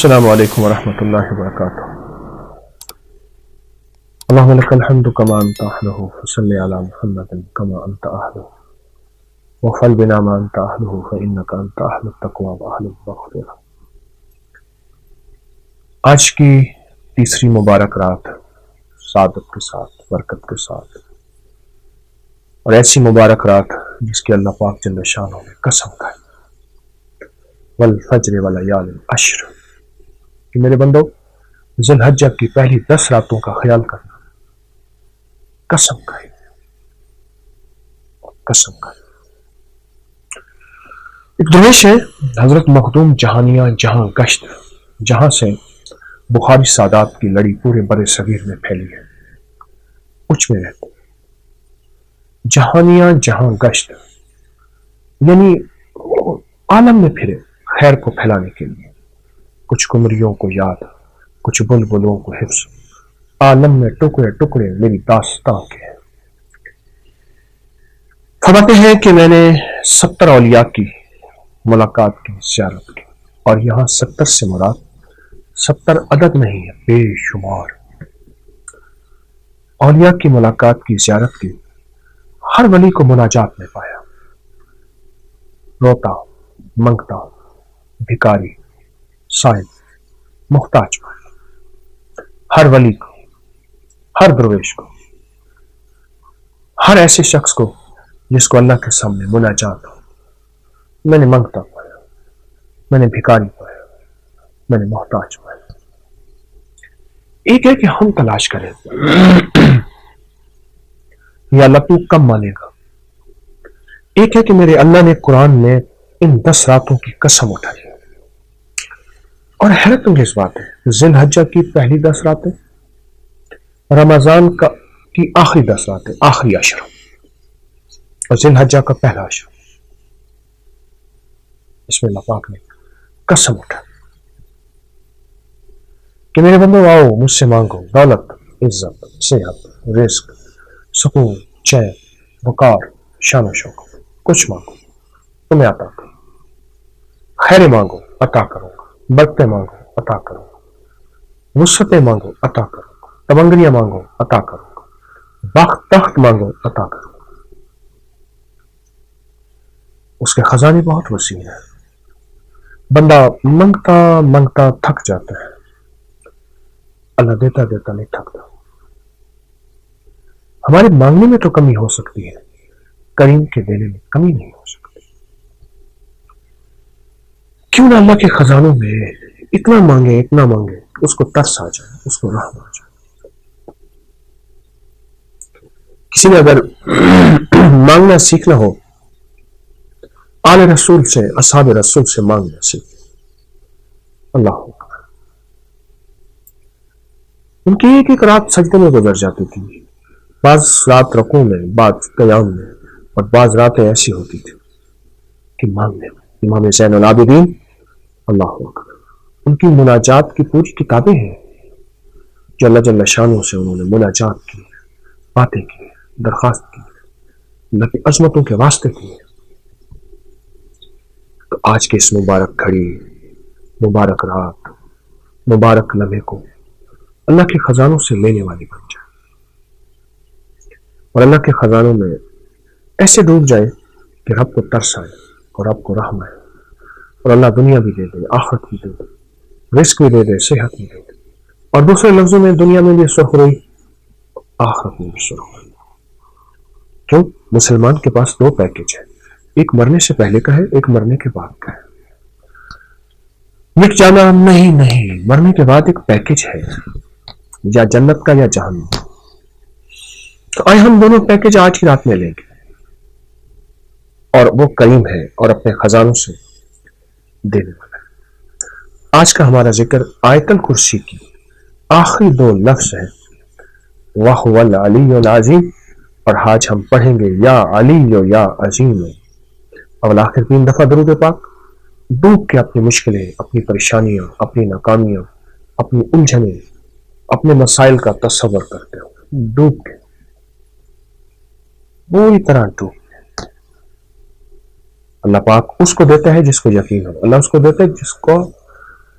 السلام علیکم ورحمۃ اللہ وبرکاتہ۔ اللہم لک الحمد کما انت اہلہ فصلی علی محمد کما انت اہلہ وفعل بنا ما انت اہلہ فانک انت اہل التقوی واہل المغفرہ۔ آج کی تیسری مبارک رات سعادت کے ساتھ، برکت کے ساتھ، اور ایسی مبارک رات جس کی اللہ پاک جل شانہ نے قسم کھائی، والفجر ولیال العشر، کہ میرے بندو ذی الحجہ کی پہلی 10 راتوں کا خیال کرنا، قسم کھائی، قسم کھائی۔ ایک درویش ہے حضرت مخدوم جہانیاں جہاں گشت، جہاں سے بخاری سادات کی لڑی پورے بر صغیر میں پھیلی ہے، کچھ میں رہتے جہانیاں جہاں گشت، یعنی عالم میں پھرے خیر کو پھیلانے کے لیے، کچھ کمریوں کو یاد، کچھ بلبلوں کو حفظ، عالم میں ٹکڑے ٹکڑے میری داستان کے ہیں۔ فرماتے ہیں کہ میں نے 70 اولیاء کی ملاقات کی، زیارت کی، اور یہاں 70 سے مراد 70 عدد نہیں ہے، بے شمار اولیاء کی ملاقات کی، زیارت کی، ہر ولی کو مناجات میں پایا، روتا، منگتا، بھکاری، سائل، محتاج پایا، ہر ولی کو، ہر درویش کو، ہر ایسے شخص کو جس کو اللہ کے سامنے مناجات ہو۔ میں نے منگتا پایا، میں نے بھکاری پایا، میں نے محتاج پایا۔ ایک ہے کہ ہم تلاش کریں یا اللہ تو کم مانے گا، ایک ہے کہ میرے اللہ نے قرآن میں ان 10 راتوں کی قسم اٹھائی، اور حیرت انگیز بات ہے، ذی الحجہ کی پہلی 10 راتیں، رمضان کی آخری 10 راتیں، آخری عشر، اور ذی الحجہ کا پہلا عشر، اس میں اللہ پاک نے قسم اٹھائی کہ میرے بندو آؤ مجھ سے مانگو، دولت، عزت، صحت، رزق، سکون، چین، وقار، شان و شوکت، کچھ مانگو تمہیں عطا کروں، خیر مانگو عطا کروں گا، برکتیں مانگو عطا کروں گا، وسعتیں مانگو عطا کروں گا، تمنگریاں مانگو عطا کروں گا، بخت تخت مانگو عطا کروں گا۔ اس کے خزانے بہت وسیع ہیں، بندہ منگتا منگتا تھک جاتا ہے، اللہ دیتا دیتا نہیں تھکتا۔ ہمارے مانگنے میں تو کمی ہو سکتی ہے، کریم کے دینے میں کمی نہیں ہو سکتی۔ کیوں نہ اللہ کے خزانوں میں اتنا مانگے کہ اس کو ترس آ جائے، اس کو رحم آ جائے۔ کسی نے اگر مانگنا سیکھنا ہو، آل رسول سے، اصحاب رسول سے مانگنا سیکھ، اللہ اکبر۔ ان کی ایک ایک رات سجدے میں گزر جاتی تھی، بعض رات رکوع میں، بعض قیام میں، اور بعض راتیں ایسی ہوتی تھی کہ مانگنے میں۔ امام زین العابدین، اللہ اکبر، ان کی مناجات کی پوری کتابیں ہیں جو اللہ جل شانہ سے انہوں نے مناجات کی، باتیں کی، درخواست کی، اللہ کی عظمتوں کے واسطے کی۔ تو آج کے اس مبارک گھڑی، مبارک رات، مبارک لمحے کو اللہ کے خزانوں سے لینے والی بن جائے، اور اللہ کے خزانوں میں ایسے ڈوب جائے کہ رب کو ترس آئے اور رب کو رحم آئے، اور اللہ دنیا بھی دے دے، آخرت بھی دے دے، رزق بھی دے دے، صحت بھی دے دے، اور دوسرے لفظوں میں دنیا میں بھی سرخ روئی، آخرت میں بھی سرخ روئی۔ کیوں؟ مسلمان کے پاس 2 پیکج ہے، ایک مرنے سے پہلے کا ہے، ایک مرنے کے بعد کا ہے۔ مٹ جانا نہیں، مرنے کے بعد ایک پیکج ہے، یا جنت کا یا جہنم۔ تو آئے ہم دونوں پیکج آج کی رات میں لیں گے، اور وہ کریم ہے اور اپنے خزانوں سے دینے والا ہے۔ آج کا ہمارا ذکر آیت الکرسی کی آخری 2 لفظ ہیں، وَهُوَ الْعَلِيُّ الْعَظِيمُ، اور آج ہم پڑھیں گے یا علی یا عظیم، اور آخر 3 دفعہ درود پاک، ڈوب کے اپنی مشکلیں، اپنی پریشانیاں، اپنی ناکامیاں، اپنی الجھنیں، اپنے مسائل کا تصور کرتے ہو، ڈوب کے، پوری طرح ڈوب کے۔ اللہ پاک اس کو دیتا ہے جس کو یقین ہو، اللہ اس کو دیتا ہے جس کو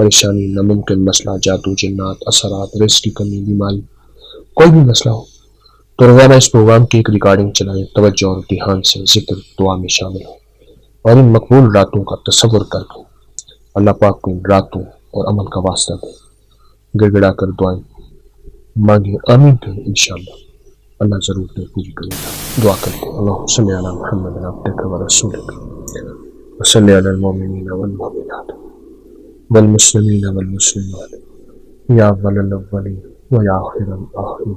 پریشانی، ناممکن مسئلہ، جادو، جنات، اثرات، رزق کی کمی، بیماری، کوئی بھی مسئلہ ہو تو روزانہ اس پروگرام کی ایک ریکارڈنگ چلائیں، توجہ اور دھیان سے ذکر دعا میں شامل ہو اور ان مقبول راتوں کا تصور کر کے اللہ پاک کو ان راتوں اور عمل کا واسطہ دیں، گڑ گڑا کر دعائیں مانگیں، آمین کہیں، انشاءاللہ اللہ ضرور دے پوری کرے گا۔ دعا کرتے ہیں، اللہم صلی علی محمد عبدک و رسولک وصلی علی المؤمنین والمؤمنات والمسلمین والمسلمات یا اول الاولین و یا آخر الآخرین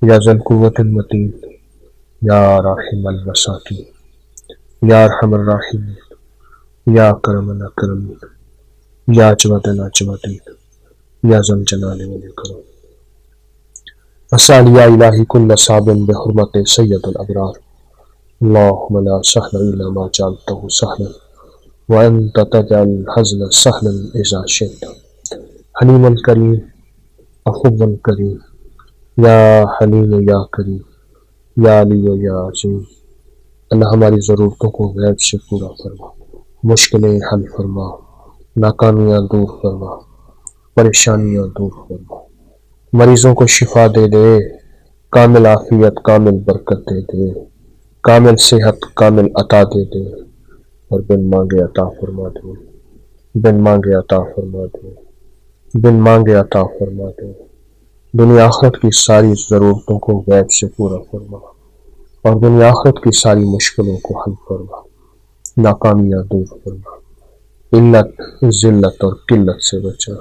یا ذی القوة المتین یا راحم المساکین یا ارحم الراحمین یا اکرم الاکرمین یا اجود الاجودین یا ذا الجلال والاکرام۔ اسأل یا الہی کل صعب بحرمت سید الابرار، اللہم لا سہل الا ما جعلتہ سہلا وانت تجعل الحزن سہلا اذا شئت۔ حلیم الکریم، عفو الکریم، یا حلیم یا کریم، یا علی یا عظیم۔ اللہ ہماری ضرورتوں کو غیب سے پورا فرما، مشکلیں حل فرما، ناکامیاں دور فرما، پریشانیاں دور فرما، مریضوں کو شفا دے دے، کامل عافیت، کامل برکت دے دے، کامل صحت، کامل عطا دے دے، اور بن مانگے عطا فرما دے، بن مانگے عطا فرما دے، بن مانگے عطا فرما دے۔ دنیا آخرت کی ساری ضرورتوں کو غیب سے پورا فرما اور دنیا آخرت کی ساری مشکلوں کو حل فرما، ناکامیاں دور فرما، علت، ذلت اور قلت سے بچا،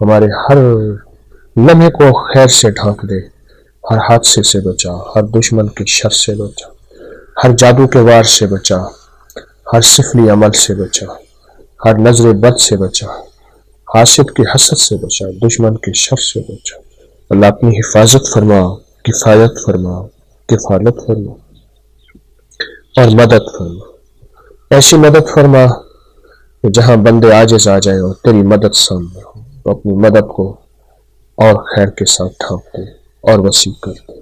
ہمارے ہر لمحے کو خیر سے ڈھانک دے، ہر حادثے سے بچا، ہر دشمن کے شر سے بچا، ہر جادو کے وار سے بچا، ہر سفلی عمل سے بچا، ہر نظر بد سے بچا، حاسد کے حسد سے بچا، دشمن کے شر سے بچا۔ اللہ اپنی حفاظت فرما، کفایت فرما، کفالت فرما اور مدد فرما، ایسی مدد فرما کہ جہاں بندے عاجز آ جائیں اور تیری مدد سامنے ہو، تو اپنی مدد کو اور خیر کے ساتھ ڈھانپ دے اور وسیع کر دے۔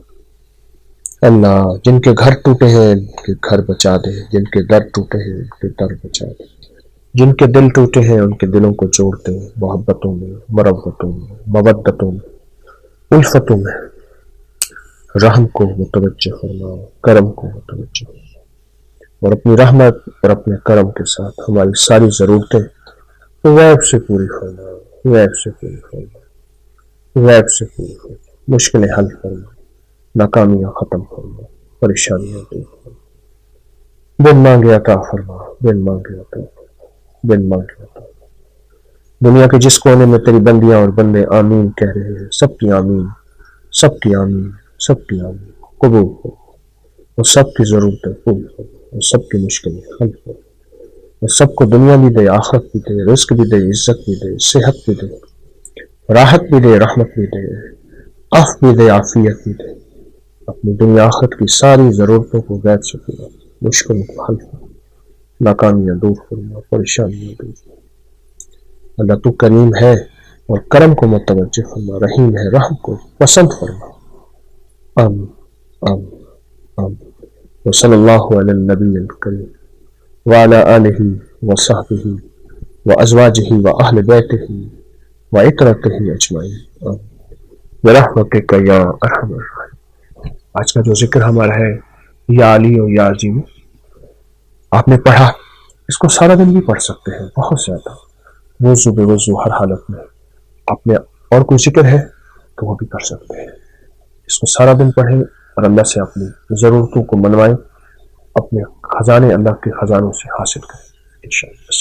اللہ جن کے گھر ٹوٹے ہیں ان کے گھر بچا دے، جن کے در ٹوٹے ہیں ان کے در بچا دے، جن کے دل ٹوٹے ہیں ان کے دلوں کو جوڑ دے، محبتوں میں، مربتوں میں، مودتوں میں، الفتوں میں، رحم کو متوجہ فرما، کرم کو متوجہ فرما، اور اپنی رحمت اور اپنے کرم کے ساتھ ہماری ساری ضرورتیں غیب سے پوری فرما، غیب سے پوری فرما، غیب سے پوری فرما، مشکلیں حل فرما، ناکامیاں ختم فرما، پریشانیاں دور فرما، بن مانگے عطا فرما، بن مانگے عطا فرما، بن مانگے عطا فرما۔ دنیا کے جس کونے میں تیری بندیاں اور بندے آمین کہہ رہے ہیں، سب کی آمین، سب کی آمین، سب کی آمین قبول فرما، اور سب کی ضرورتیں پوری فرما، اور سب کی مشکلیں حل فرما، اور سب کو دنیا بھی دے، آخرت بھی دے، رزق بھی دے، عزت بھی دے، صحت بھی دے، راحت بھی دے، رحمت بھی دے، عفو بھی دے، عافیت بھی دے، اپنی دنیا آخرت کی ساری ضرورتوں کو غیب سے پورا، مشکلوں کو حل فرما، ناکامیاں دور فرما، پریشانیاں دور فرما۔ اللہ تو کریم ہے اور کرم کو متوجہ فرما، رحیم ہے، رحم کو پسند فرما۔ آمین آمین آمین۔ وصلی اللہ علی النبی الکریم وعلی آلہ وصحبہ وازواجہ واہل بیتہ وعترتہ اجمعین، آمین برحمتک یا ارحم الراحمین۔ آج کا جو ذکر ہمارا ہے یا علی و یا عظیم، آپ نے پڑھا، اس کو سارا دن بھی پڑھ سکتے ہیں، بہت زیادہ، وضو بے وضو، ہر حالت میں۔ آپ نے اور کوئی ذکر ہے تو وہ بھی کر سکتے ہیں، اس کو سارا دن پڑھیں اور اللہ سے اپنی ضرورتوں کو منوائیں، اپنے خزانے اللہ کے خزانوں سے حاصل کریں انشاءاللہ۔